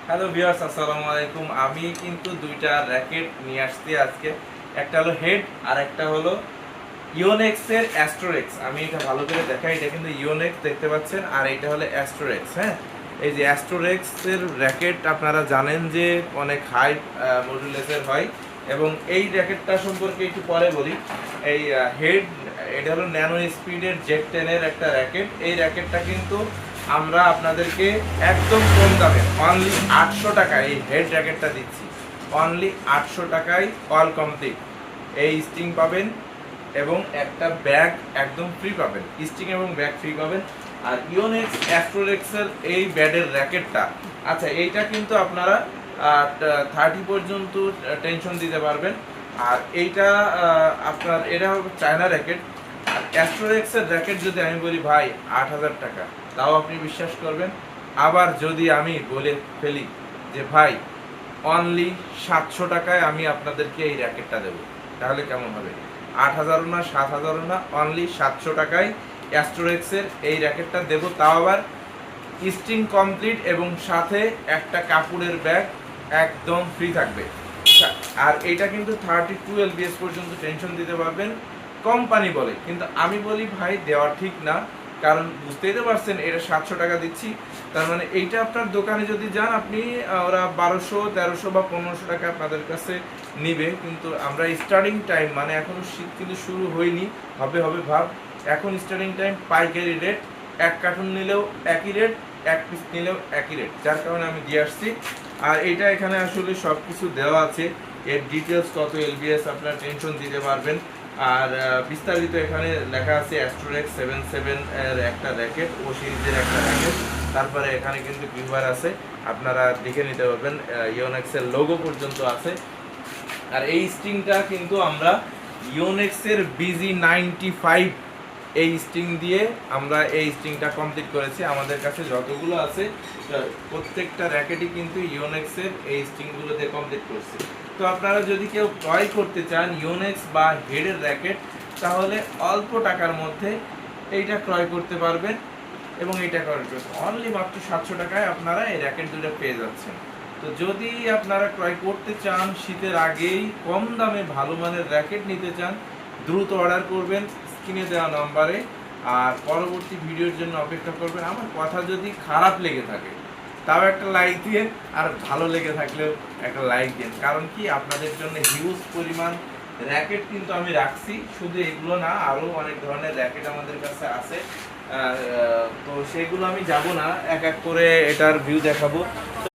Hello viewers, আসসালামু আলাইকুম। আমি কিন্তু দুইটা র্যাকেট নিয়ে আসছি আজকে। একটা হলো হেড আর একটা হলো ইওনেক্স এর অ্যাস্ট্রোরেক্স। আমি এটা ভালো করে দেখাই, এটা কিন্তু ইওনেক্স দেখতে পাচ্ছেন, আর এটা হলো অ্যাস্ট্রোরেক্স। হ্যাঁ, এই যে অ্যাস্ট্রোরেক্স এর র্যাকেট আপনারা জানেন যে অনেক হাই মডুলেসের হয়, এবং এই র্যাকেটটা সম্পর্কে একটু পরে বলি। এই হেড, এটা হলো ন্যানো স্পিডের জেট 10 এর একটা র্যাকেট। এই র্যাকেটটা কিন্তু আমরা আপনাদেরকে একদম কম দামে অনলি 800 টাকায় এই হেড র্যাকেটটা দিচ্ছি। অনলি 800 টাকায় অল কমপ্লিট। এই স্টিং পাবেন এবং একটা ব্যাগ একদম ফ্রি পাবেন, স্টিং এবং ব্যাগ ফ্রি পাবেন। আর ইওনেক্স অ্যাস্ট্রোরেক্সের এই ব্যাডের র্যাকেটটা, আচ্ছা এইটা কিন্তু আপনারা 30 পর্যন্ত টেনশন দিতে পারবেন। আর এইটা আপনার এটা হবে চায়না র্যাকেট। আর অ্যাস্ট্রোরেক্সের র্যাকেট যদি আমি বলি ভাই 8,000 টাকা, তাও আপনি বিশ্বাস করবেন। আবার যদি আমি বলে ফেলি যে ভাই অনলি 700 টাকায় আমি আপনাদেরকে এই র্যাকেটটা দেবো, তাহলে কেমন হবে? 8,000 না, 7,000 না, অনলি 700 টাকায় অ্যাস্ট্রোরেক্সের এই র্যাকেটটা দেবো, তাও আবার স্টিং কমপ্লিট এবং সাথে একটা কাপড়ের ব্যাগ একদম ফ্রি থাকবে। আর এটা কিন্তু 32 এলবিএস পর্যন্ত টেনশন দিতে পারবেন, কোম্পানি বলে। কিন্তু আমি বলি ভাই দেওয়া ঠিক না, কারণ বুঝতেই তো পারছেন এটা 700 টাকা দিচ্ছি। তার মানে এইটা আপনার দোকানে যদি যান আপনি, ওরা 1200, 1300 বা 1500 টাকা আপনাদের কাছে নিবে। কিন্তু আমরা স্টার্টিং টাইম, মানে এখনো শীত কিন্তু শুরু হয়নি, হবে হবে ভাব। এখন স্টার্টিং টাইম পাইকারি রেট, এক কার্টুন নিলেও একই রেট, এক পিস নিলেও একই রেট, যার কারণে আমি দিয়ে আসছি। আর এটা এখানে আসলে সব কিছু দেওয়া আছে, এর ডিটেলস কত এলবিএস আপনারা টেনশন দিতে পারবেন। আর বিস্তারিত এখানে লেখা আছে অ্যাস্ট্রোরেক্স 77 এর একটা র্যাকেট, ও সিরিজের একটা র্যাকেট। তারপরে এখানে কিন্তু কিউবার আছে, আপনারা দেখে নিতে পারবেন, ইওনেক্সের লোগো পর্যন্ত আছে। আর এই স্টিংটা কিন্তু আমরা ইওনেক্সের BG95 এই স্টিং দিয়ে আমরা এই স্টিংটা কমপ্লিট করেছি। আমাদের কাছে যতগুলো আছে প্রত্যেকটা র্যাকেটই কিন্তু ইওনেক্সের এই স্টিংগুলো দিয়ে কমপ্লিট করছি। তো আপনারা যদি কেউ ক্রয় করতে চান ইওনেক্স বা হেডের র্যাকেট, তাহলে অল্প টাকার মধ্যে এইটা ক্রয় করতে পারবেন, এবং এইটা ক্রয় করতে অনলি মাত্র 700 টাকায় আপনারা এই র্যাকেট দুটো পেয়ে যাচ্ছেন। তো যদি আপনারা ক্রয় করতে চান, শীতের আগেই কম দামে ভালো মানের র্যাকেট নিতে চান, দ্রুত অর্ডার করবেন স্ক্রিনে দেওয়া নম্বরে। আর পরবর্তী ভিডিওর জন্য অপেক্ষা করবেন। আমার কথা যদি খারাপ লেগে থাকে তাও একটা লাইক দিন, আর ভালো লেগে থাকলেও একটা লাইক দিন। কারণ কি, আপনাদের জন্য হিউজ পরিমাণ র্যাকেট কিন্তু আমি রাখছি, শুধু এগুলো না, আরও অনেক ধরনের র্যাকেট আমাদের কাছে আছে। তো সেগুলো আমি যাব না, এক এক করে এটার ভিউ দেখাবো।